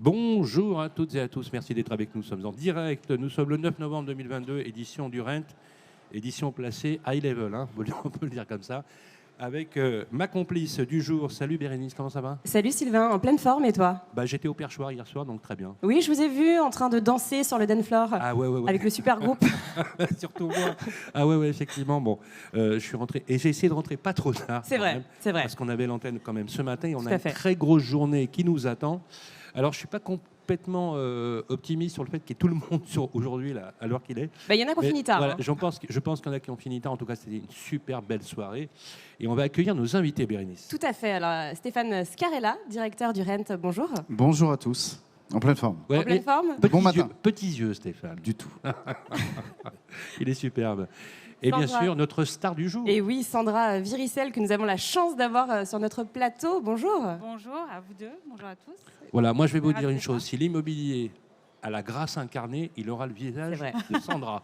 Bonjour à toutes et à tous, merci d'être avec nous. Nous sommes en direct, nous sommes le 9 novembre 2022, édition du Rent, édition placée high level, hein, on peut le dire comme ça, avec ma complice du jour. Salut Bérénice, comment ça va? Salut Sylvain, en pleine forme et toi? J'étais au Perchoir hier soir, donc très bien. Oui, je vous ai vu en train de danser sur le dance floor avec le super groupe. Surtout moi. Ah ouais, effectivement. Bon, je suis rentré et j'ai essayé de rentrer pas trop tard. C'est vrai, c'est vrai. Parce qu'on avait l'antenne quand même ce matin et on a une fait. très grosse journée qui nous attend. Alors, je suis pas complètement optimiste sur le fait qu'il y ait tout le monde aujourd'hui là, à l'heure qu'il est. Il y en a qui ont fini tard. Voilà, je pense qu'il y en a qui ont fini tard. En tout cas, c'était une super belle soirée. Et on va accueillir nos invités, Bérénice. Tout à fait. Alors, Stéphane Scarella, directeur du Rent, bonjour. Bonjour à tous. En pleine forme. Ouais, en pleine forme. Bon matin. Petits yeux, Stéphane. Du tout. Il est superbe. Et bien sûr, notre star du jour. Et oui, Sandra Viricel, que nous avons la chance d'avoir sur notre plateau. Bonjour. Bonjour à vous deux, bonjour à tous. Voilà, moi je vais vous dire une chose. Si l'immobilier a la grâce incarnée, il aura le visage de Sandra.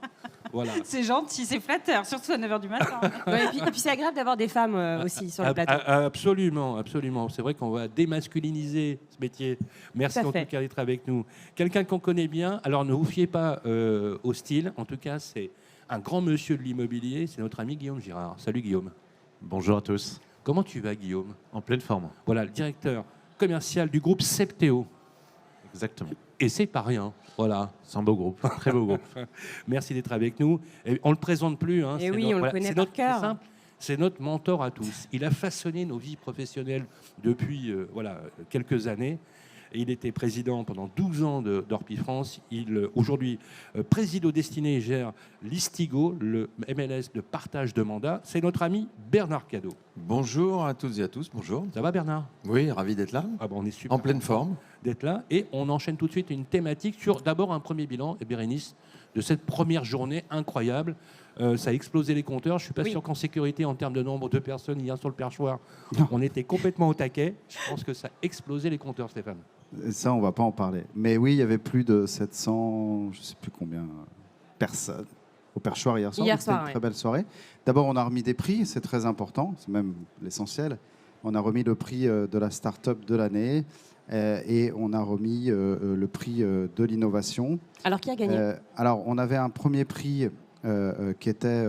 Voilà. C'est gentil, c'est flatteur, surtout à 9h du matin. Et puis c'est agréable d'avoir des femmes aussi sur le plateau. Absolument, absolument. C'est vrai qu'on va démasculiniser ce métier. Merci en tout cas d'être avec nous. Quelqu'un qu'on connaît bien. Alors ne vous fiez pas au style. En tout cas, c'est un grand monsieur de l'immobilier. C'est notre ami Guillaume Girard. Salut Guillaume. Bonjour à tous. Comment tu vas Guillaume? En pleine forme. Voilà, le directeur commercial du groupe Septéo. Exactement. Et c'est pas rien. Voilà. C'est un beau groupe, très beau groupe. Merci d'être avec nous. Et on le présente plus. Hein. Et oui, on le connaît par cœur. C'est simple. C'est notre mentor à tous. Il a façonné nos vies professionnelles depuis quelques années. Et il était président pendant 12 ans d'Orpi France. Il, aujourd'hui, préside aux destinées et gère l'Istigo, le MLS de partage de mandats. C'est notre ami Bernard Cadot. Bonjour à toutes et à tous, bonjour. Ça va Bernard? Oui, ravi d'être là. On est super en pleine forme. D'être là. Et on enchaîne tout de suite une thématique sur d'abord un premier bilan, et Bérénice, de cette première journée incroyable. Ça a explosé les compteurs. Je ne suis pas sûr qu'en sécurité, en termes de nombre de personnes hier sur le perchoir, on était complètement au taquet. Je pense que ça a explosé les compteurs, Stéphane. Ça, on ne va pas en parler. Mais oui, il y avait plus de 700, je ne sais plus combien, personnes au perchoir hier soir. C'était une très belle soirée. D'abord, on a remis des prix, c'est très important, c'est même l'essentiel. On a remis le prix de la start-up de l'année et on a remis le prix de l'innovation. Alors, qui a gagné? Alors, on avait un premier prix qui était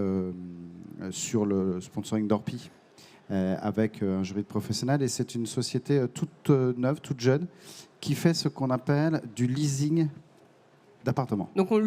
sur le sponsoring d'Orpi. Avec un jury de professionnels. Et c'est une société toute neuve, toute jeune, qui fait ce qu'on appelle du leasing d'appartement. Donc on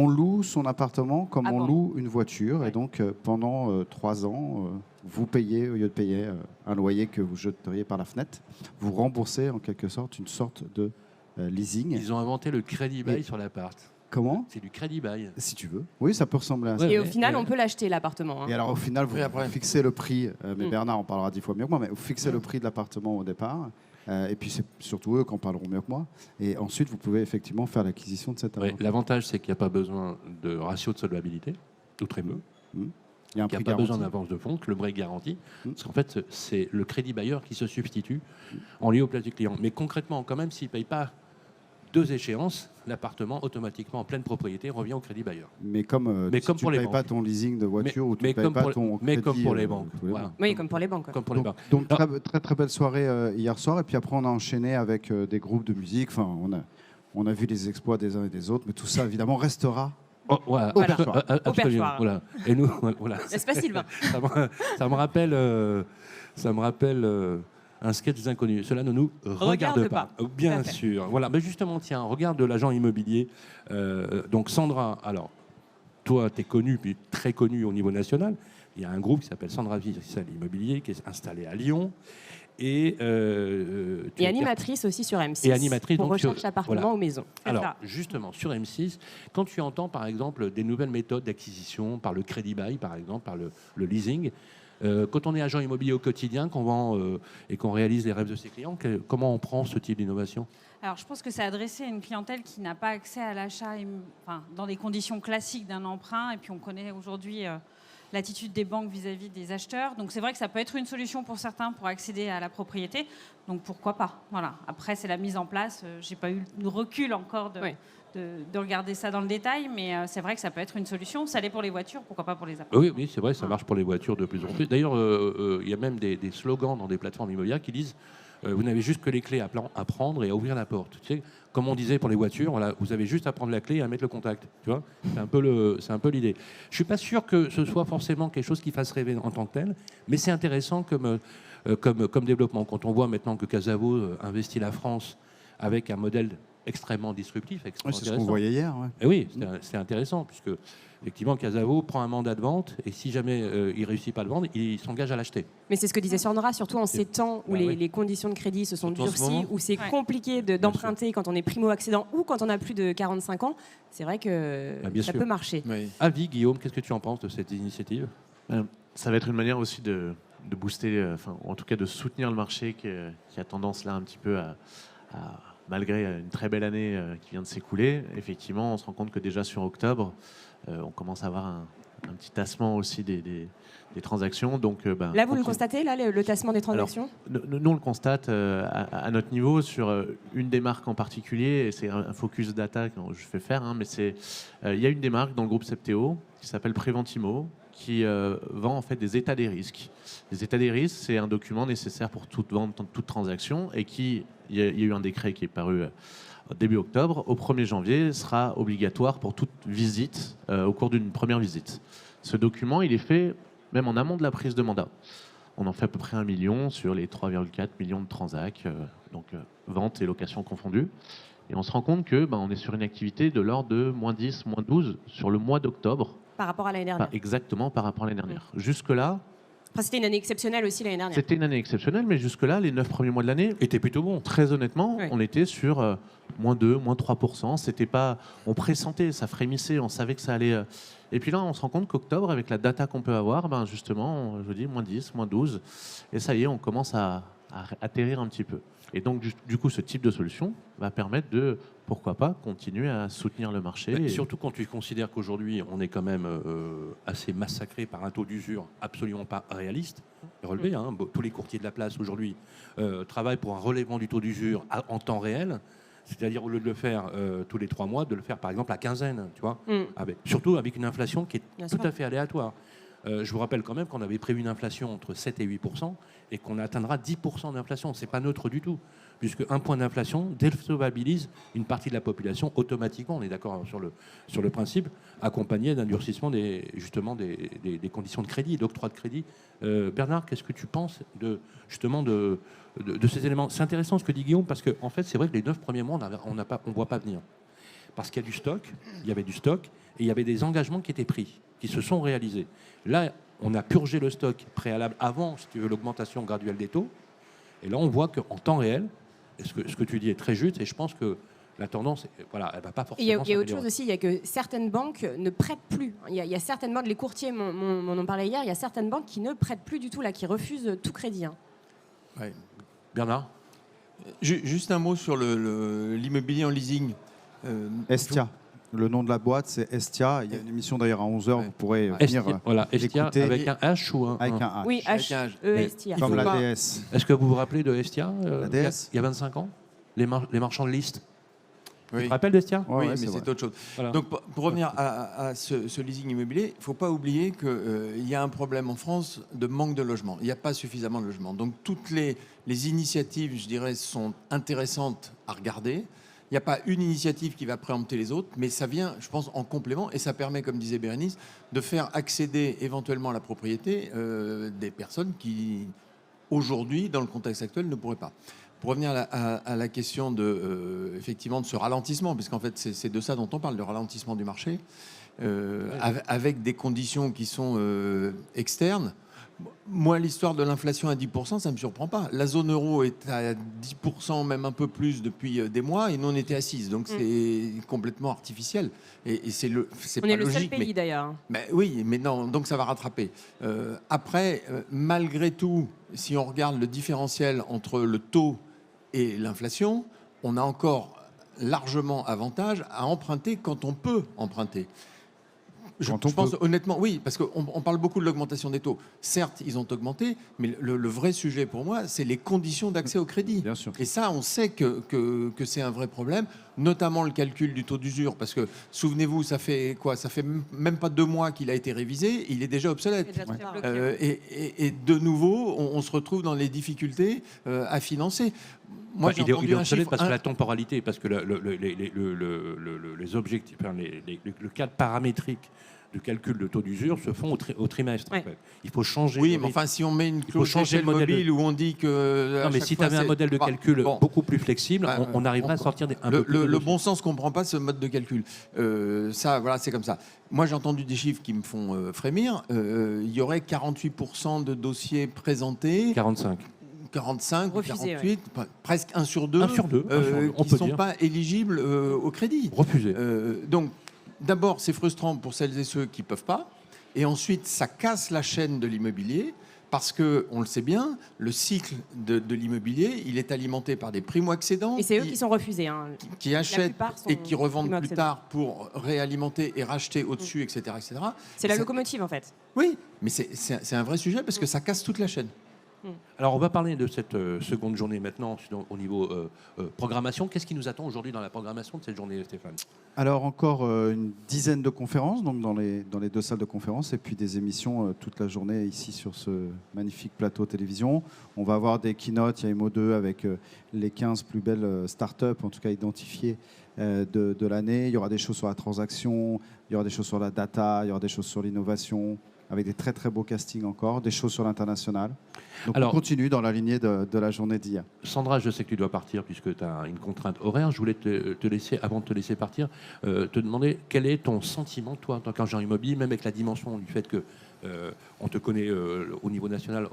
loue son appartement comme on loue une voiture. Ouais. Et donc pendant 3 ans, vous payez, au lieu de payer un loyer que vous jeteriez par la fenêtre, vous remboursez en quelque sorte une sorte de leasing. Ils ont inventé le crédit bail sur l'appart. Comment? C'est du crédit bail. Si tu veux. Oui, ça peut ressembler à ça. Et au final, on peut l'acheter, l'appartement. Hein. Et alors, au final, vous fixez le prix. Mais Bernard en parlera 10 fois mieux que moi. Mais vous fixez le prix de l'appartement au départ. Et puis, c'est surtout eux qui en parleront mieux que moi. Et ensuite, vous pouvez effectivement faire l'acquisition de cet appartement. L'avantage, c'est qu'il n'y a pas besoin de ratio de solvabilité, ou très peu. Il n'y a pas besoin d'avance de fonds, que le prêt est garanti. Parce qu'en fait, c'est le crédit bailleur qui se substitue en lieu au place du client. Mais concrètement, quand même, s'il ne paye pas 2 échéances, l'appartement, automatiquement en pleine propriété, revient au crédit bailleur. Mais comme si tu ne payes pas ton leasing de voiture ou tu ne payes pas ton crédit... Mais comme pour les banques. Oui, comme pour les banques. Comme pour les banques. Donc très, très belle soirée hier soir. Et puis après, on a enchaîné avec des groupes de musique. Enfin, on a vu les exploits des uns et des autres. Mais tout ça, évidemment, restera au perchoir. Absolument. Voilà. Et nous, voilà. N'est-ce pas, Sylvain? Ça me rappelle un sketch des inconnus. Cela ne nous regarde pas. Bien sûr. Voilà. Mais justement, tiens, regarde de l'agent immobilier. Donc Sandra, alors, toi, tu es connue, puis très connue au niveau national. Il y a un groupe qui s'appelle Sandra Viricel Immobilier, qui est installé à Lyon. Et animatrice aussi sur M6. Et animatrice pour recherche appartement ou maison. Alors, justement, sur M6, quand tu entends, par exemple, des nouvelles méthodes d'acquisition, par le crédit bail, par exemple, par le leasing, quand on est agent immobilier au quotidien, qu'on vend et qu'on réalise les rêves de ses clients, comment on prend ce type d'innovation? Alors, je pense que c'est adressé à une clientèle qui n'a pas accès à l'achat dans les conditions classiques d'un emprunt. Et puis, on connaît aujourd'hui l'attitude des banques vis-à-vis des acheteurs. Donc, c'est vrai que ça peut être une solution pour certains pour accéder à la propriété. Donc, pourquoi pas? Voilà. Après, c'est la mise en place. Je n'ai pas eu le recul encore de regarder ça dans le détail, mais c'est vrai que ça peut être une solution. Ça l'est pour les voitures, pourquoi pas pour les appartements? Oui, c'est vrai, ça marche pour les voitures de plus en plus. D'ailleurs, il y a même des slogans dans des plateformes immobilières qui disent Vous n'avez juste que les clés à prendre et à ouvrir la porte. Tu sais, comme on disait pour les voitures, voilà, vous avez juste à prendre la clé et à mettre le contact. Tu vois, c'est un peu l'idée. Je suis pas sûr que ce soit forcément quelque chose qui fasse rêver en tant que tel, mais c'est intéressant comme développement. Quand on voit maintenant que Casavo investit la France avec un modèle extrêmement disruptif, extrêmement c'est ce qu'on voyait hier. Ouais. Et oui, c'est intéressant puisque effectivement Casavo prend un mandat de vente et si jamais il réussit pas à le vendre, il s'engage à l'acheter. Mais c'est ce que disait Sandra, surtout en ces temps où les conditions de crédit se sont durcies, où c'est compliqué d'emprunter quand on est primo-accédant ou quand on a plus de 45 ans. C'est vrai que ça peut marcher. Oui. Avis, Guillaume, qu'est-ce que tu en penses de cette initiative? Ça va être une manière aussi de booster, en tout cas de soutenir le marché qui a tendance là un petit peu à malgré une très belle année qui vient de s'écouler. Effectivement, on se rend compte que déjà sur octobre, on commence à avoir un petit tassement aussi des transactions. Donc, là, vous le constatez, là, le tassement des transactions? Alors, nous, on le constate à notre niveau sur une des marques en particulier, et c'est un focus data que je fais faire, mais il y a une des marques dans le groupe Septéo qui s'appelle Preventimo, qui vend en fait des états des risques. Les états des risques, c'est un document nécessaire pour toute vente, toute transaction, et il y a eu un décret qui est paru début octobre. Au 1er janvier, sera obligatoire pour toute visite au cours d'une première visite. Ce document, il est fait même en amont de la prise de mandat. On en fait à peu près 1 million sur les 3,4 millions de transacts, donc ventes et locations confondues. Et on se rend compte que on est sur une activité de l'ordre de -10, -12 sur le mois d'octobre. Par rapport à l'année dernière. Exactement, par rapport à l'année dernière. Jusque-là... Enfin, c'était une année exceptionnelle aussi l'année dernière. C'était une année exceptionnelle, mais jusque-là, les 9 premiers mois de l'année étaient plutôt bons. Très honnêtement, Oui. on était sur -2, -3%. C'était pas... On pressentait, ça frémissait, on savait que ça allait... Et puis là, on se rend compte qu'octobre, avec la data qu'on peut avoir, justement, je vous dis, -10, -12. Et ça y est, on commence à atterrir un petit peu. Et donc, du coup, ce type de solution va permettre de, pourquoi pas, continuer à soutenir le marché. Surtout quand tu considères qu'aujourd'hui, on est quand même assez massacré par un taux d'usure absolument pas réaliste, relevé. Tous les courtiers de la place aujourd'hui travaillent pour un relèvement du taux d'usure en temps réel. C'est-à-dire, au lieu de le faire tous les 3 mois, de le faire par exemple à quinzaine, tu vois, surtout avec une inflation qui est tout à fait aléatoire. Je vous rappelle quand même qu'on avait prévu une inflation entre 7 et 8% et qu'on atteindra 10% d'inflation. Ce n'est pas neutre du tout, puisque un point d'inflation déstabilise une partie de la population automatiquement, on est d'accord sur le principe, accompagné d'un durcissement des conditions de crédit, d'octroi de crédit. Bernard, qu'est-ce que tu penses de ces éléments? C'est intéressant ce que dit Guillaume, parce qu'en fait, c'est vrai que les 9 premiers mois, on ne voit pas venir. Parce qu'il y a du stock, il y avait du stock, et il y avait des engagements qui étaient pris, qui se sont réalisés. Là, on a purgé le stock préalable avant, si tu veux, l'augmentation graduelle des taux. Et là, on voit qu'en temps réel, ce que tu dis est très juste, et je pense que la tendance, voilà, elle va pas forcément. Il y a autre chose aussi, il y a que certaines banques ne prêtent plus. Il y a certaines banques, les courtiers m'en ont parlé hier, il y a certaines banques qui ne prêtent plus du tout, là, qui refusent tout crédit. Ouais. Bernard? Juste un mot sur l'immobilier en leasing. Estia. Le nom de la boîte, c'est Estia. Il y a une émission d'ailleurs à 11h, vous pourrez venir Voilà, Estia écouter. avec un H ou un... Avec un H. Oui, H-E-S-T-I-A. Comme la pas- DS. Est-ce que vous vous rappelez de Estia La DS? il y a 25 ans les marchands de liste. Oui. Tu te rappelles d'Estia? Ouais, Oui, ouais, mais c'est c'est vrai. autre chose. Voilà. Donc, pour revenir à ce leasing immobilier, il ne faut pas oublier qu'il y a un problème en France de manque de logement. Il n'y a pas suffisamment de logement. Donc, toutes les initiatives, je dirais, sont intéressantes à regarder. Il n'y a pas une initiative qui va préempter les autres, mais ça vient, je pense, en complément. Et ça permet, comme disait Bérénice, de faire accéder éventuellement à la propriété des personnes qui, aujourd'hui, dans le contexte actuel, ne pourraient pas. Pour revenir à la question effectivement, de ce ralentissement, puisqu'en fait, c'est de ça dont on parle, le ralentissement du marché, avec des conditions qui sont externes. Moi, l'histoire de l'inflation à 10%, ça ne me surprend pas. La zone euro est à 10%, même un peu plus depuis des mois, et nous, on était à 6%. Donc, c'est complètement artificiel. Et c'est On pas est le seul logique. pays d'ailleurs. Mais oui, mais non, donc ça va rattraper. Après, malgré tout, si on regarde le différentiel entre le taux et l'inflation, on a encore largement avantage à emprunter quand on peut emprunter. Je pense honnêtement, oui, parce qu'on parle beaucoup de l'augmentation des taux. Certes, ils ont augmenté, mais le vrai sujet pour moi, c'est les conditions d'accès au crédit. Bien sûr. Et ça, on sait que c'est un vrai problème. notamment le calcul du taux d'usure, parce que souvenez-vous, ça fait même pas 2 mois qu'il a été révisé, il est déjà obsolète. Et de nouveau, on se retrouve dans les difficultés à financer. Moi, il est obsolète parce que la temporalité, parce que les objectifs, le cadre paramétrique de calcul de taux d'usure se font au trimestre. En fait. Il faut changer. Oui, mais enfin, si on met une clause d'échelle mobile où on dit que. Non, mais si tu avais un modèle de calcul beaucoup plus flexible, on arriverait à sortir un peu plus. Le bon sens ne comprend pas ce mode de calcul. Ça, voilà, c'est comme ça. Moi, j'ai entendu des chiffres qui me font frémir. Il y aurait 48% de dossiers présentés. 45 refusés, 48, presque 1 sur 2, qui ne sont pas éligibles au crédit. Refusés. Donc, d'abord, c'est frustrant pour celles et ceux qui ne peuvent pas. Et ensuite, ça casse la chaîne de l'immobilier parce que, on le sait bien, le cycle de l'immobilier, il est alimenté par des primo-accédants. Et c'est eux qui sont refusés. Qui achètent et qui revendent plus tard pour réalimenter et racheter au-dessus, etc. etc. C'est la locomotive, en fait. Oui, mais c'est un vrai sujet parce que ça casse toute la chaîne. Alors, on va parler de cette seconde journée maintenant au niveau programmation. Qu'est-ce qui nous attend aujourd'hui dans la programmation de cette journée, Stéphane? Alors, encore une dizaine de conférences donc dans les 2 salles de conférences et puis des émissions toute la journée ici sur ce magnifique plateau télévision. On va avoir des keynotes, il y a Imo2 avec les 15 plus belles startups, en tout cas identifiées de l'année. Il y aura des choses sur la transaction, il y aura des choses sur la data, il y aura des choses sur l'innovation, avec des très très beaux castings encore, des choses sur l'international. Donc on continue dans la lignée de la journée d'hier. Sandra, je sais que tu dois partir puisque tu as une contrainte horaire. Je voulais te laisser, avant de te laisser partir, te demander quel est ton sentiment, toi, en tant qu'agent immobilier, même avec la dimension du fait que on te connaît au niveau national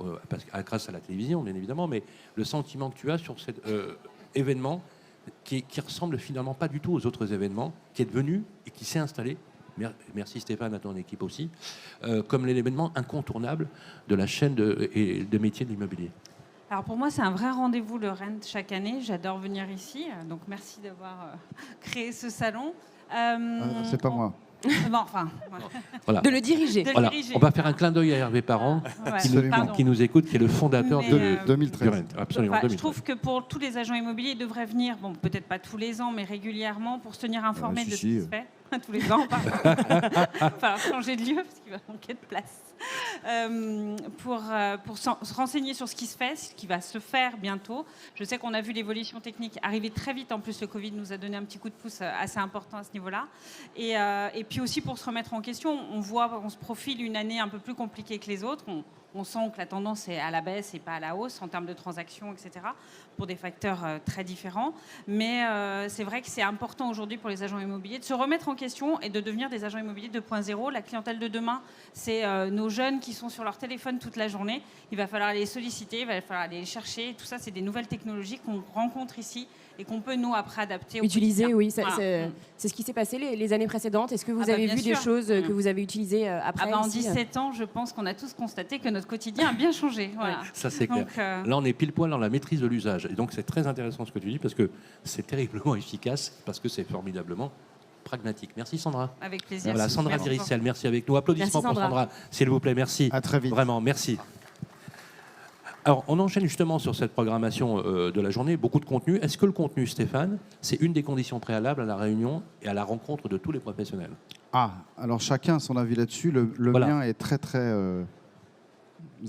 grâce à la télévision, bien évidemment, mais le sentiment que tu as sur cet événement qui ressemble finalement pas du tout aux autres événements, qui est devenu et qui s'est installé. Merci Stéphane, à ton équipe aussi, comme l'événement incontournable de la chaîne de métiers de l'immobilier. Alors pour moi, c'est un vrai rendez-vous le Rent chaque année. J'adore venir ici, donc merci d'avoir créé ce salon. C'est pas moi. Bon, enfin, voilà. De le diriger. Voilà. On va faire un clin d'œil à Hervé Parent, qui nous écoute, qui est le fondateur de 2013. Rent. Absolument, 2013. Je trouve que pour tous les agents immobiliers, ils devraient venir, bon, peut-être pas tous les ans, mais régulièrement, pour se tenir informés de ce qui se fait. Tous les ans, enfin, changer de lieu parce qu'il va manquer de place. Pour se renseigner sur ce qui se fait, ce qui va se faire bientôt. Je sais qu'on a vu l'évolution technique arriver très vite. En plus, le Covid nous a donné un petit coup de pouce assez important à ce niveau-là. Et puis aussi pour se remettre en question, on se profile une année un peu plus compliquée que les autres. On sent que la tendance est à la baisse et pas à la hausse en termes de transactions, etc., pour des facteurs très différents. Mais c'est vrai que c'est important aujourd'hui pour les agents immobiliers de se remettre en question et de devenir des agents immobiliers 2.0. La clientèle de demain, c'est nos jeunes qui sont sur leur téléphone toute la journée. Il va falloir les solliciter, il va falloir aller les chercher. Tout ça, c'est des nouvelles technologies qu'on rencontre ici et qu'on peut, nous, après, adapter. Utiliser, oui. C'est ce qui s'est passé les années précédentes. Est-ce que vous avez vu des choses que vous avez utilisées après En 17 ans, je pense qu'on a tous constaté que notre quotidien a bien changé. Voilà. Ça, c'est clair. Là, on est pile poil dans la maîtrise de l'usage. Et donc, c'est très intéressant ce que tu dis parce que c'est terriblement efficace, parce que c'est formidablement pragmatique. Merci Sandra. Avec plaisir. Voilà, Sandra Diricel, merci avec nous. Applaudissements pour Sandra, s'il vous plaît. Merci. À très vite. Vraiment, merci. Alors, on enchaîne justement sur cette programmation de la journée, beaucoup de contenu. Est-ce que le contenu, Stéphane, c'est une des conditions préalables à la réunion et à la rencontre de tous les professionnels? Alors chacun a son avis là-dessus. Le mien est très, très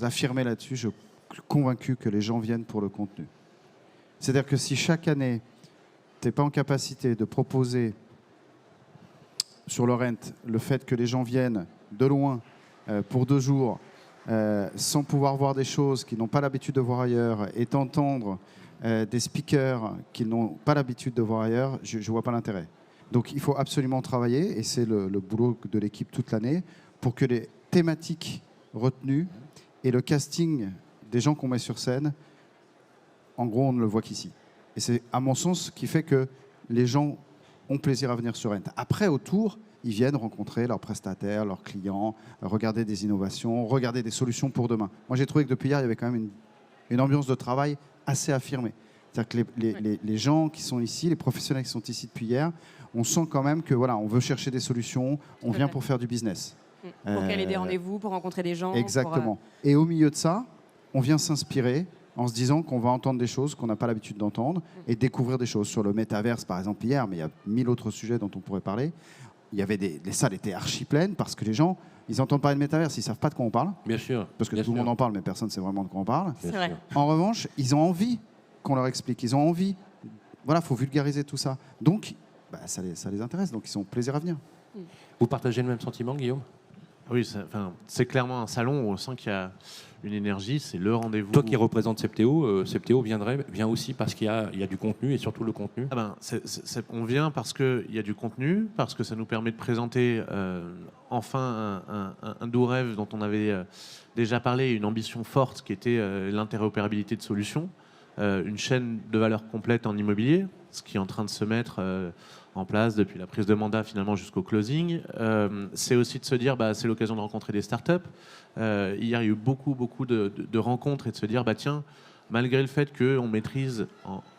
affirmé là-dessus. Je suis convaincu que les gens viennent pour le contenu. C'est-à-dire que si chaque année, tu n'es pas en capacité de proposer sur le Rent le fait que les gens viennent de loin pour 2 jours, sans pouvoir voir des choses qu'ils n'ont pas l'habitude de voir ailleurs et d'entendre des speakers qu'ils n'ont pas l'habitude de voir ailleurs, je ne vois pas l'intérêt. Donc il faut absolument travailler, et c'est le boulot de l'équipe toute l'année, pour que les thématiques retenues et le casting des gens qu'on met sur scène, en gros, on ne le voit qu'ici. Et c'est, à mon sens, ce qui fait que les gens ont plaisir à venir sur Rent. Après, autour, ils viennent rencontrer leurs prestataires, leurs clients, regarder des innovations, regarder des solutions pour demain. Moi, j'ai trouvé que depuis hier, il y avait quand même une ambiance de travail assez affirmée. C'est-à-dire que les gens qui sont ici, les professionnels qui sont ici depuis hier, on sent quand même que voilà, on veut chercher des solutions, on vient pour faire du business. Pour caler des rendez-vous, pour rencontrer des gens. Exactement. Et au milieu de ça, on vient s'inspirer en se disant qu'on va entendre des choses qu'on n'a pas l'habitude d'entendre et découvrir des choses. Sur le métaverse, par exemple, hier, mais il y a 1000 autres sujets dont on pourrait parler, il y avait les salles étaient archi pleines parce que les gens, ils entendent parler de métaverse, ils ne savent pas de quoi on parle. Bien sûr. Parce que tout le monde en parle, mais personne ne sait vraiment de quoi on parle. C'est vrai. En revanche, ils ont envie qu'on leur explique. Ils ont envie. Voilà, il faut vulgariser tout ça. Donc, ça les intéresse. Donc, ils ont plaisir à venir. Vous partagez le même sentiment, Guillaume ? Oui, c'est clairement un salon où on sent qu'il y a une énergie, c'est le rendez-vous. Toi qui représentes Septéo, Septéo vient aussi parce qu'il y a du contenu et surtout le contenu. On vient parce qu'il y a du contenu, parce que ça nous permet de présenter enfin un doux rêve dont on avait déjà parlé, une ambition forte qui était l'interopérabilité de solutions, une chaîne de valeur complète en immobilier, ce qui est en train de se mettre en place depuis la prise de mandat finalement jusqu'au closing. C'est aussi de se dire c'est l'occasion de rencontrer des startups. Hier, il y a eu beaucoup de rencontres et de se dire tiens, malgré le fait qu'on maîtrise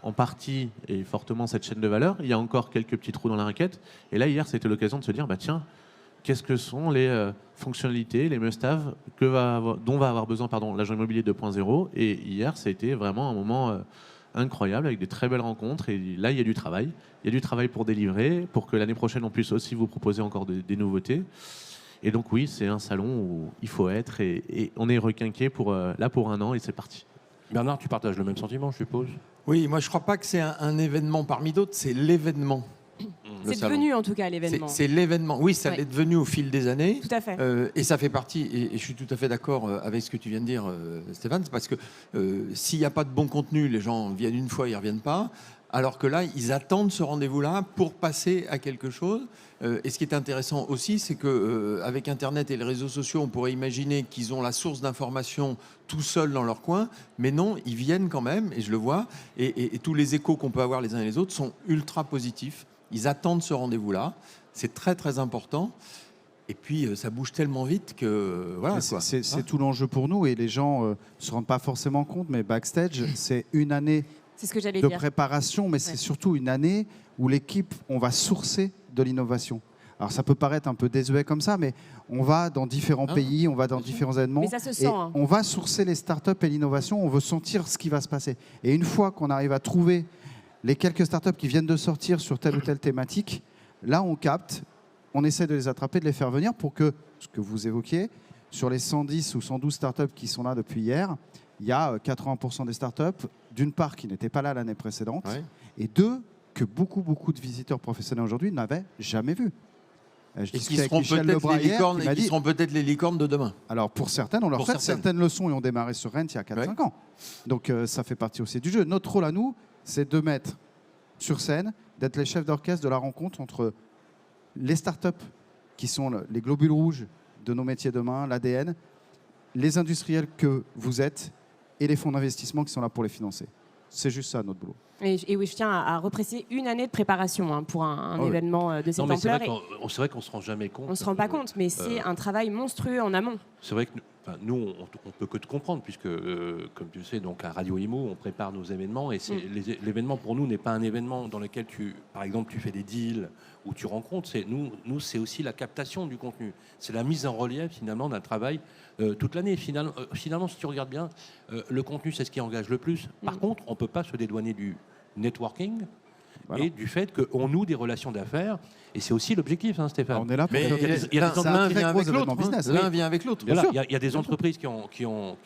en partie et fortement cette chaîne de valeur, il y a encore quelques petits trous dans la raquette. Et là, hier, c'était l'occasion de se dire tiens, qu'est-ce que sont les fonctionnalités, les must-have dont va avoir besoin l'agent immobilier 2.0. Et hier, ça a été vraiment un moment incroyable avec des très belles rencontres. Et là, il y a du travail. Il y a du travail pour délivrer, pour que l'année prochaine, on puisse aussi vous proposer encore des nouveautés. Et donc oui, c'est un salon où il faut être et on est requinqué pour 1 an et c'est parti. Bernard, tu partages le même sentiment, je suppose ? Oui, moi je ne crois pas que c'est un événement parmi d'autres, c'est l'événement. C'est devenu en tout cas l'événement. C'est l'événement. Oui, ça l'est devenu au fil des années. Tout à fait. Et ça fait partie, et je suis tout à fait d'accord avec ce que tu viens de dire, Stéphane, parce que s'il n'y a pas de bon contenu, les gens viennent une fois, ils ne reviennent pas. Alors que là, ils attendent ce rendez-vous-là pour passer à quelque chose. Et ce qui est intéressant aussi, c'est qu'avec Internet et les réseaux sociaux, on pourrait imaginer qu'ils ont la source d'information tout seuls dans leur coin. Mais non, ils viennent quand même, et je le vois. Et tous les échos qu'on peut avoir les uns et les autres sont ultra positifs. Ils attendent ce rendez-vous-là. C'est très, très important. Et puis, ça bouge tellement vite que voilà. C'est tout l'enjeu pour nous. Et les gens ne se rendent pas forcément compte. Mais backstage, c'est une année de préparation. Mais c'est surtout une année où l'équipe, on va sourcer de l'innovation. Alors, ça peut paraître un peu désuet comme ça, mais on va dans différents pays, on va dans différents événements. Mais ça se sent. On va sourcer les startups et l'innovation. On veut sentir ce qui va se passer. Et une fois qu'on arrive à trouver les quelques startups qui viennent de sortir sur telle ou telle thématique, là, on capte, on essaie de les attraper, de les faire venir pour que, ce que vous évoquiez, sur les 110 ou 112 startups qui sont là depuis hier, il y a 80% des startups, d'une part, qui n'étaient pas là l'année précédente, et deux, que beaucoup de visiteurs professionnels aujourd'hui n'avaient jamais vu. Et qui seront peut-être les licornes de demain. Alors pour certaines, on leur fait certaines leçons et on démarré sur Rennes il y a 4-5 ans. Donc ça fait partie aussi du jeu. Notre rôle à nous, c'est de mettre sur scène, d'être les chefs d'orchestre de la rencontre entre les startups qui sont les globules rouges de nos métiers demain, l'ADN, les industriels que vous êtes et les fonds d'investissement qui sont là pour les financer. C'est juste ça notre boulot. Et oui, je tiens à repréciser une année de préparation pour un événement de cette ampleur. C'est vrai qu'on ne se rend jamais compte. On ne se rend pas compte, mais c'est un travail monstrueux en amont. C'est vrai que nous, on ne peut que te comprendre, puisque, comme tu le sais, donc, à Radio Imo, on prépare nos événements. Et l'événement, pour nous, n'est pas un événement dans lequel, par exemple, tu fais des deals ou tu rencontres. Nous, c'est aussi la captation du contenu. C'est la mise en relief, finalement, d'un travail toute l'année. Finalement, si tu regardes bien, le contenu, c'est ce qui engage le plus. Par contre, on ne peut pas se dédouaner du networking et du fait qu'on noue des relations d'affaires. Et c'est aussi l'objectif, Stéphane. On est là pour l'un vient avec l'autre. L'un vient avec l'autre. Il y a des entreprises qui ont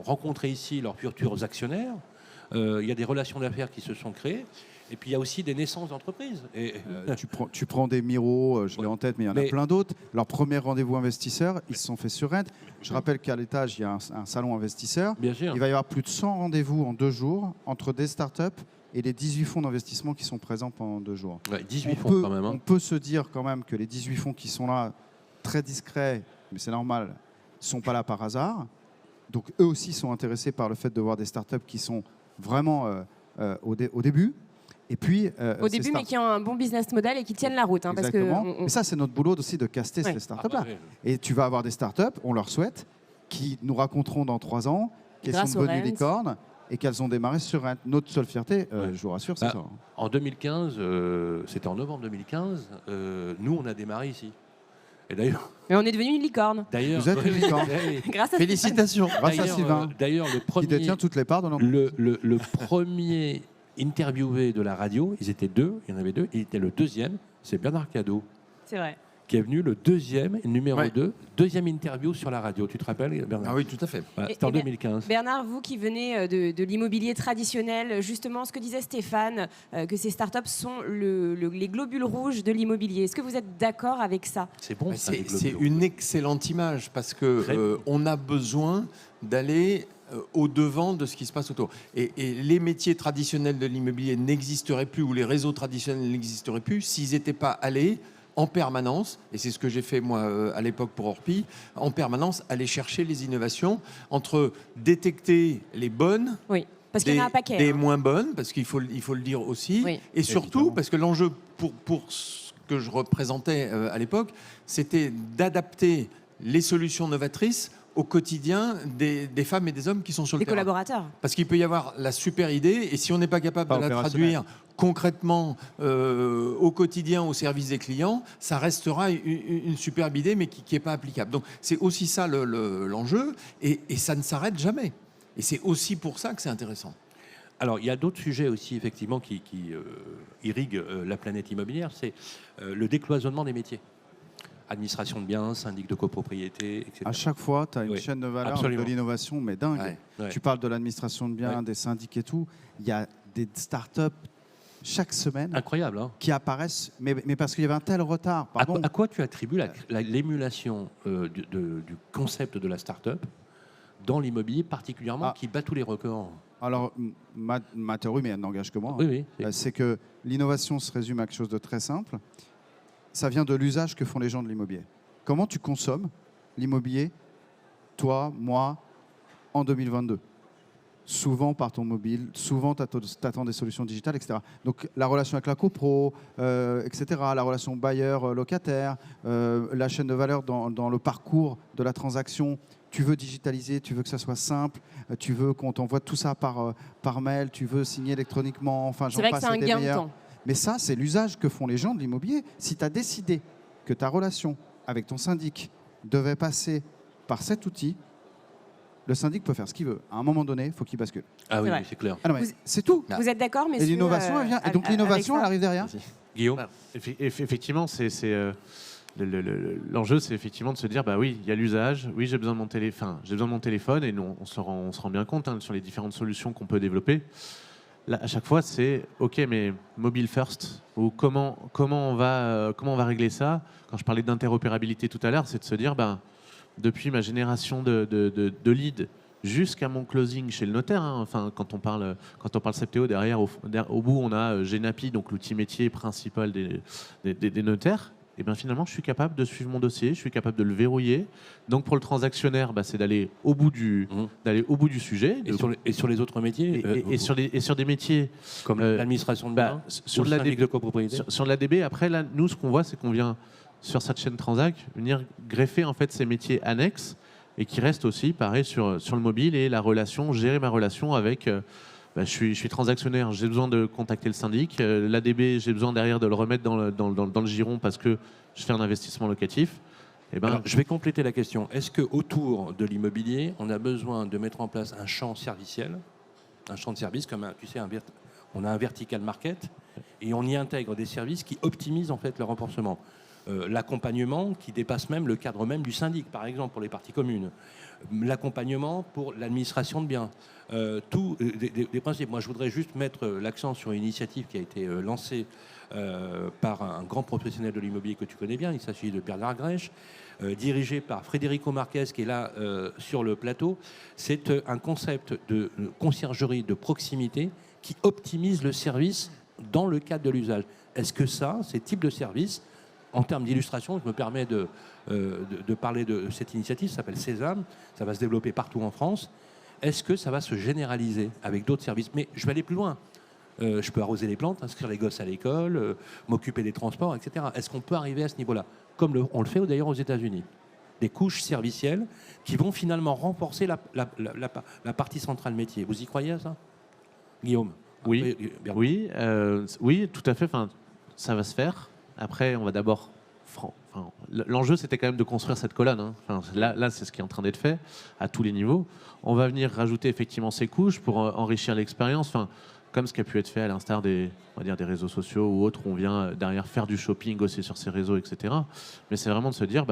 rencontré ici leurs futurs actionnaires. Il y a des relations d'affaires qui se sont créées. Et puis il y a aussi des naissances d'entreprises. Tu prends des Miro, je l'ai en tête, mais il y en a plein d'autres. Leur premier rendez-vous investisseurs, ils se sont faits sur Rennes. Je rappelle qu'à l'étage, il y a un salon investisseur. Bien sûr. Il va y avoir plus de 100 rendez-vous en 2 jours entre des startups et les 18 fonds d'investissement qui sont présents pendant 2 jours. 18 fonds quand même. On peut se dire quand même que les 18 fonds qui sont là, très discrets, mais c'est normal, ne sont pas là par hasard. Donc eux aussi sont intéressés par le fait de voir des startups qui sont vraiment au début. Et puis, au début, mais qui ont un bon business model et qui tiennent la route. Parce que Mais ça, c'est notre boulot aussi de caster ces startups-là. Et tu vas avoir des startups, on leur souhaite, qui nous raconteront dans 3 ans qu'elles sont devenues licornes et qu'elles ont démarré sur Rennes. Notre seule fierté, je vous rassure, c'est ça. En 2015, c'était en novembre 2015, nous, on a démarré ici. Et d'ailleurs... Mais on est devenu une licorne. Vous êtes une licorne. Grâce à Félicitations. Grâce à Sylvain, d'ailleurs, qui détient toutes les parts de l'entreprise. le premier interviewé de la radio, ils étaient deux, il y en avait deux, il était le deuxième, c'est Bernard Cadot. C'est vrai. Qui est venu le deuxième, numéro 2, deuxième interview sur la radio. Tu te rappelles, Bernard? Ah oui, tout à fait. Voilà, c'était en 2015. Bernard, vous qui venez de l'immobilier traditionnel, justement, ce que disait Stéphane, que ces startups sont les globules rouges de l'immobilier. Est-ce que vous êtes d'accord avec ça? C'est bon, ça, les globules c'est rouges. une excellente image parce que on a besoin d'aller au-devant de ce qui se passe autour. Et les métiers traditionnels de l'immobilier n'existeraient plus, ou les réseaux traditionnels n'existeraient plus, s'ils n'étaient pas allés en permanence, et c'est ce que j'ai fait moi à l'époque pour Orpi, en permanence aller chercher les innovations, entre détecter les bonnes, oui, parce qu'il y en a un paquet, des moins bonnes, parce qu'il faut le dire aussi, oui. Et surtout parce que l'enjeu pour ce que je représentais à l'époque, c'était d'adapter les solutions novatrices au quotidien des femmes et des hommes qui sont sur le terrain. Des collaborateurs. Parce qu'il peut y avoir la super idée, et si on n'est pas capable de la traduire concrètement au quotidien au service des clients, ça restera une superbe idée, mais qui n'est pas applicable. Donc c'est aussi ça l'enjeu, et ça ne s'arrête jamais. Et c'est aussi pour ça que c'est intéressant. Alors, il y a d'autres sujets aussi, effectivement, qui irriguent la planète immobilière, c'est le décloisonnement des métiers. Administration de biens, syndic de copropriété, etc. À chaque fois, tu as une chaîne de valeur de l'innovation, mais dingue. Ouais. Tu parles de l'administration de biens, des syndics et tout. Il y a des startups chaque semaine incroyable, hein, qui apparaissent, mais parce qu'il y avait un tel retard. Pardon. À quoi tu attribues l'émulation du concept de la start-up dans l'immobilier particulièrement qui bat tous les records? Alors, ma théorie, mais elle n'engage que moi, oui. C'est que l'innovation se résume à quelque chose de très simple. Ça vient de l'usage que font les gens de l'immobilier. Comment tu consommes l'immobilier, toi, moi, en 2022? Souvent par ton mobile, souvent tu attends des solutions digitales, etc. Donc la relation avec la copro, etc., la relation bailleur-locataire, la chaîne de valeur dans le parcours de la transaction. Tu veux digitaliser, tu veux que ça soit simple, tu veux qu'on t'envoie tout ça par mail, tu veux signer électroniquement, enfin j'en passe. C'est vrai que c'est un gain de temps. Mais ça, c'est l'usage que font les gens de l'immobilier. Si tu as décidé que ta relation avec ton syndic devait passer par cet outil, le syndic peut faire ce qu'il veut. À un moment donné, il faut qu'il bascule. Ah oui, c'est clair. Ah non, c'est tout. Vous êtes d'accord, messieurs? Et l'innovation, elle vient. Et donc l'innovation, elle arrive derrière. Guillaume, effectivement, l'enjeu, c'est effectivement de se dire, bah oui, il y a l'usage, oui, j'ai besoin de mon téléphone, et nous, on se rend bien compte sur les différentes solutions qu'on peut développer. Là, à chaque fois, c'est OK, mais mobile first, ou comment on va régler ça? Quand je parlais d'interopérabilité tout à l'heure, c'est de se dire, depuis ma génération de leads jusqu'à mon closing chez le notaire, enfin, quand on parle CPTO, derrière, au bout, on a Genapi, donc l'outil métier principal des notaires. Et bien finalement, je suis capable de suivre mon dossier, je suis capable de le verrouiller. Donc pour le transactionnaire, c'est d'aller au bout du sujet. Et sur les autres métiers et sur des métiers comme l'administration de biens, sur l'ADB de copropriété. Sur l'ADB, après, là, nous, ce qu'on voit, c'est qu'on vient sur cette chaîne Transac venir greffer en fait ces métiers annexes et qui restent aussi, pareil, sur le mobile et la relation, gérer ma relation avec... je suis transactionnaire, j'ai besoin de contacter le syndic. L'ADB, j'ai besoin derrière de le remettre dans le giron parce que je fais un investissement locatif. Alors, je vais compléter la question. Est-ce qu'autour de l'immobilier, on a besoin de mettre en place un champ serviciel, un champ de service, comme on a un vertical market, et on y intègre des services qui optimisent en fait le remboursement. L'accompagnement qui dépasse même le cadre même du syndic, par exemple, pour les parties communes. L'accompagnement pour l'administration de biens. Des principes. Moi, je voudrais juste mettre l'accent sur une initiative qui a été lancée par un grand professionnel de l'immobilier que tu connais bien. Il s'agit de Bernard Grèche, dirigé par Federico Marquez, qui est là sur le plateau. C'est un concept de conciergerie de proximité qui optimise le service dans le cadre de l'usage. Est-ce que ces types de services, en termes d'illustration, je me permets de parler de cette initiative, ça s'appelle Sésame, ça va se développer partout en France. Est-ce que ça va se généraliser avec d'autres services? Mais je vais aller plus loin. Je peux arroser les plantes, inscrire les gosses à l'école, m'occuper des transports, etc. Est-ce qu'on peut arriver à ce niveau-là? Comme on le fait d'ailleurs aux États-Unis. Des couches servicielles qui vont finalement renforcer la partie centrale métier. Vous y croyez à ça, Guillaume? Oui, tout à fait. Enfin, ça va se faire. Après, on va d'abord l'enjeu, c'était quand même de construire cette colonne. Hein. Enfin, là, c'est ce qui est en train d'être fait à tous les niveaux. On va venir rajouter effectivement ces couches pour enrichir l'expérience. Enfin, comme ce qui a pu être fait à l'instar des réseaux sociaux ou autres, où on vient derrière faire du shopping aussi sur ces réseaux, etc. Mais c'est vraiment de se dire,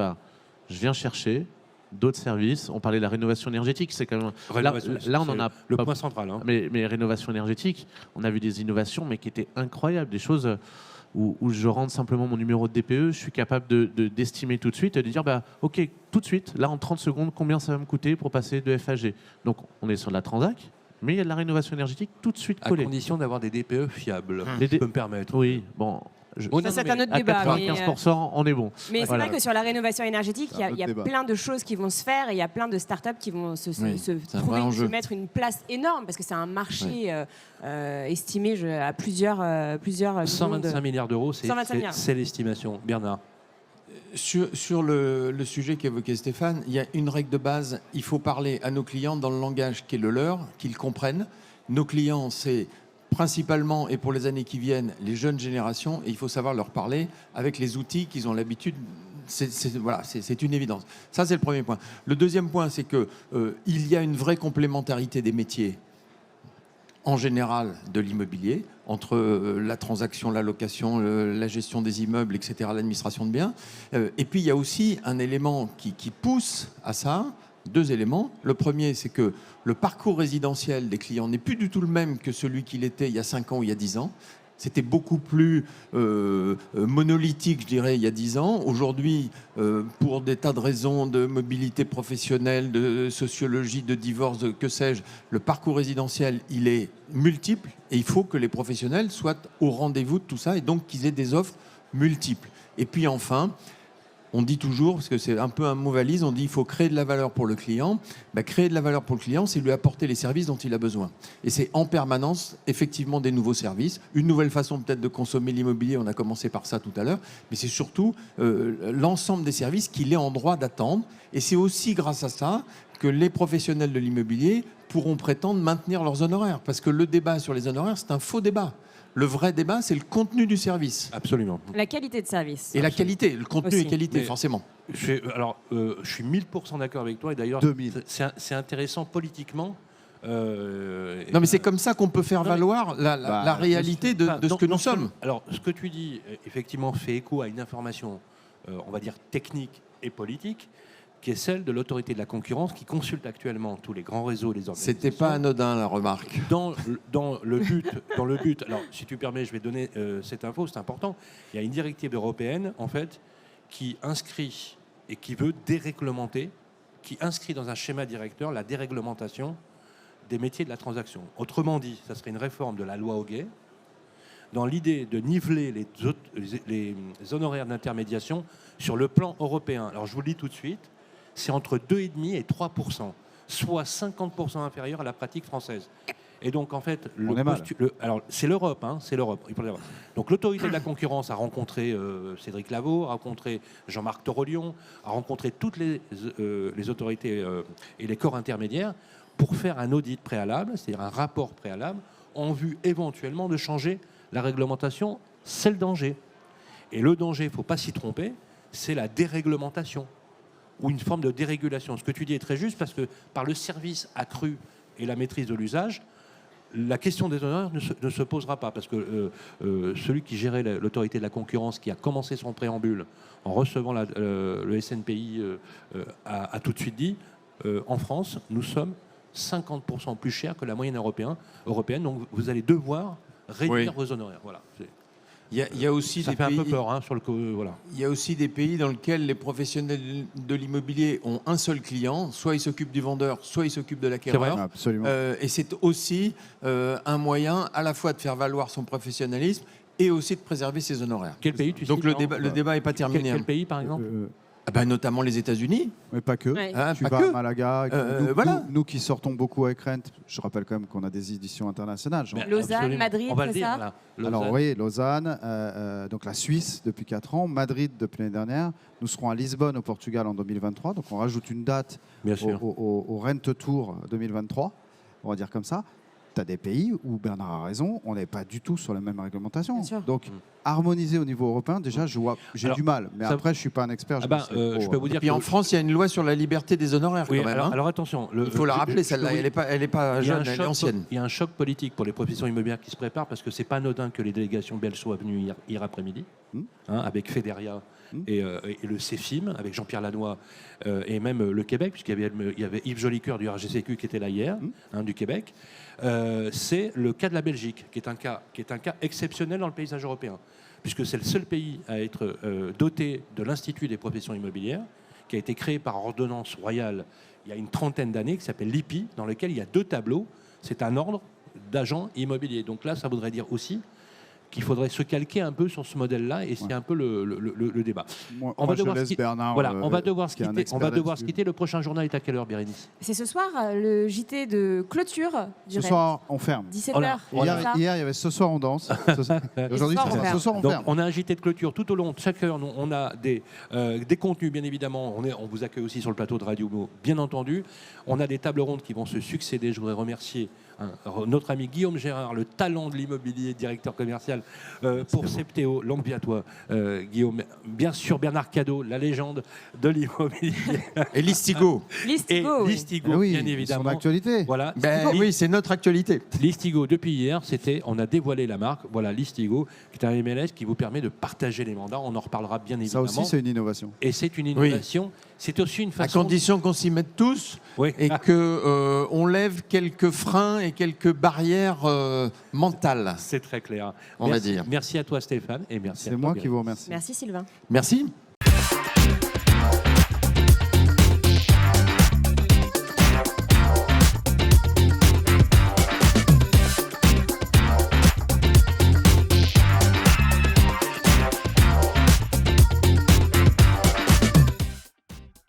je viens chercher d'autres services. On parlait de la rénovation énergétique, c'est quand même là on en a le point central. Hein. Mais rénovation énergétique, on a vu des innovations, mais qui étaient incroyables, des choses où je rentre simplement mon numéro de DPE, je suis capable d'estimer tout de suite et de dire ok, tout de suite, là en 30 secondes, combien ça va me coûter pour passer de F à G. Donc on est sur de la transac, mais il y a de la rénovation énergétique tout de suite collée. À condition d'avoir des DPE fiables, je peux me permettre. Oui, bon. Ça, c'est un autre débat. À 95%, on est bon. Mais c'est vrai que sur la rénovation énergétique, il y a plein de choses qui vont se faire et il y a plein de startups qui vont se mettre une place énorme parce que c'est un marché estimé à plusieurs 125 milliards d'euros, c'est l'estimation. Bernard. Sur le sujet qu'évoquait Stéphane, il y a une règle de base. Il faut parler à nos clients dans le langage qui est le leur, qu'ils comprennent. Nos clients, c'est principalement, et pour les années qui viennent, les jeunes générations, et il faut savoir leur parler avec les outils qu'ils ont l'habitude. C'est une évidence. Ça, c'est le premier point. Le deuxième point, c'est qu'il y a une vraie complémentarité des métiers, en général, de l'immobilier, entre la transaction, la location, la gestion des immeubles, etc., l'administration de biens. Et puis, il y a aussi un élément qui pousse à ça. 2 éléments. Le premier, c'est que le parcours résidentiel des clients n'est plus du tout le même que celui qu'il était il y a 5 ans ou il y a 10 ans. C'était beaucoup plus monolithique, je dirais, il y a 10 ans. Aujourd'hui, pour des tas de raisons de mobilité professionnelle, de sociologie, de divorce, que sais-je, le parcours résidentiel, il est multiple et il faut que les professionnels soient au rendez-vous de tout ça et donc qu'ils aient des offres multiples. Et puis enfin, on dit toujours, parce que c'est un peu un mot valise, on dit qu'il faut créer de la valeur pour le client. Créer de la valeur pour le client, c'est lui apporter les services dont il a besoin. Et c'est en permanence, effectivement, des nouveaux services. Une nouvelle façon peut-être de consommer l'immobilier, on a commencé par ça tout à l'heure, mais c'est surtout l'ensemble des services qu'il est en droit d'attendre. Et c'est aussi grâce à ça que les professionnels de l'immobilier pourront prétendre maintenir leurs honoraires. Parce que le débat sur les honoraires, c'est un faux débat. Le vrai débat, c'est le contenu du service. Absolument. La qualité de service. Et la qualité, le contenu aussi. et qualité, mais forcément. Je suis 1000% d'accord avec toi. Et d'ailleurs, c'est intéressant politiquement. Non, mais c'est comme ça qu'on peut faire valoir la réalité de ce que nous sommes. Alors, ce que tu dis, effectivement, fait écho à une information, on va dire, technique et politique, qui est celle de l'autorité de la concurrence qui consulte actuellement tous les grands réseaux, les organisations. C'était pas anodin la remarque. Dans le but. Alors, si tu permets, je vais donner cette info, c'est important. Il y a une directive européenne, en fait, qui inscrit et qui veut déréglementer, qui inscrit dans un schéma directeur la déréglementation des métiers de la transaction. Autrement dit, ça serait une réforme de la loi Hoguet, dans l'idée de niveler les honoraires d'intermédiation sur le plan européen. Alors, je vous le dis tout de suite, c'est entre 2,5 et 3%, soit 50% inférieur à la pratique française. Et donc, en fait, c'est l'Europe, c'est l'Europe. Donc, l'autorité de la concurrence a rencontré Cédric Lavaux, a rencontré Jean-Marc Torolion, a rencontré toutes les autorités et les corps intermédiaires pour faire un audit préalable, c'est-à-dire un rapport préalable, en vue éventuellement de changer la réglementation. C'est le danger. Et le danger, il ne faut pas s'y tromper, c'est la déréglementation ou une forme de dérégulation. Ce que tu dis est très juste parce que par le service accru et la maîtrise de l'usage, la question des honoraires ne se posera pas parce que celui qui gérait l'autorité de la concurrence, qui a commencé son préambule en recevant le SNPI, a tout de suite dit en France, nous sommes 50% plus chers que la moyenne européenne, donc vous allez devoir réduire vos honoraires. Voilà. Il y a aussi ça fait un peu peur sur le coup. Voilà. Il y a aussi des pays dans lesquels les professionnels de l'immobilier ont un seul client, soit ils s'occupent du vendeur, soit ils s'occupent de l'acquéreur. Absolument. Et c'est aussi un moyen à la fois de faire valoir son professionnalisme et aussi de préserver ses honoraires. Quel pays tu Donc le débat n'est pas terminé. Quel pays par exemple notamment les États-Unis. Mais pas que. Ouais. Tu vas à Malaga. Nous qui sortons beaucoup avec Rent, je rappelle quand même qu'on a des éditions internationales. Lausanne, Madrid, c'est ça voilà. Alors oui, Lausanne, donc la Suisse depuis 4 ans, Madrid depuis l'année dernière. Nous serons à Lisbonne au Portugal en 2023. Donc on rajoute une date au Rent Tour 2023, on va dire comme ça. Tu as des pays où Bernard a raison, on n'est pas du tout sur la même réglementation. Donc harmoniser au niveau européen, déjà, j'ai du mal. Mais après, je ne suis pas un expert. Je peux vous dire. Et puis en France, il y a une loi sur la liberté des honoraires. Oui, quand même, alors attention. Il faut la rappeler, celle-là. Elle n'est pas jeune, elle est ancienne. Il y a un choc politique pour les professions immobilières qui se préparent parce que c'est pas anodin que les délégations belges soient venues hier après-midi, avec Federia et le CEFIM, avec Jean-Pierre Lannoy et même le Québec, puisqu'il y avait Yves Jolicoeur du RGCQ qui était là hier, du Québec. C'est le cas de la Belgique, qui est un cas exceptionnel dans le paysage européen, puisque c'est le seul pays à être doté de l'Institut des professions immobilières, qui a été créé par ordonnance royale il y a une trentaine d'années, qui s'appelle l'IPI, dans lequel il y a 2 tableaux. C'est un ordre d'agents immobiliers. Donc là, ça voudrait dire aussi qu'il faudrait se calquer un peu sur ce modèle-là, et c'est un peu le débat. On va devoir se quitter. Le prochain journal est à quelle heure, Bérénice? C'est ce soir, le JT de clôture. Ce soir, on ferme. 17h. Hier, il y avait ce soir, on danse. Aujourd'hui, ce soir, on ferme. On a un JT de clôture tout au long de chaque heure. On a des contenus, bien évidemment. On vous accueille aussi sur le plateau de Radio Mo, bien entendu. On a des tables rondes qui vont se succéder. Je voudrais remercier notre ami Guillaume Gérard, le talent de l'immobilier, directeur commercial pour Septéo. Longue vie à toi, Guillaume. Bien sûr, Bernard Cadot, la légende de l'immobilier. Et Listigo. Listigo, bien évidemment. Son actualité. Voilà. Oui, c'est notre actualité. Listigo, depuis hier, on a dévoilé la marque. Voilà, Listigo, qui est un MLS qui vous permet de partager les mandats. On en reparlera bien évidemment. Ça aussi, c'est une innovation. Et c'est une innovation. Oui. C'est aussi une façon. À condition qu'on s'y mette tous et que on lève quelques freins et quelques barrières mentales. C'est très clair. On va dire. Merci à toi, Stéphane, et merci à toi. C'est moi qui vous remercie. Merci, Sylvain. Merci.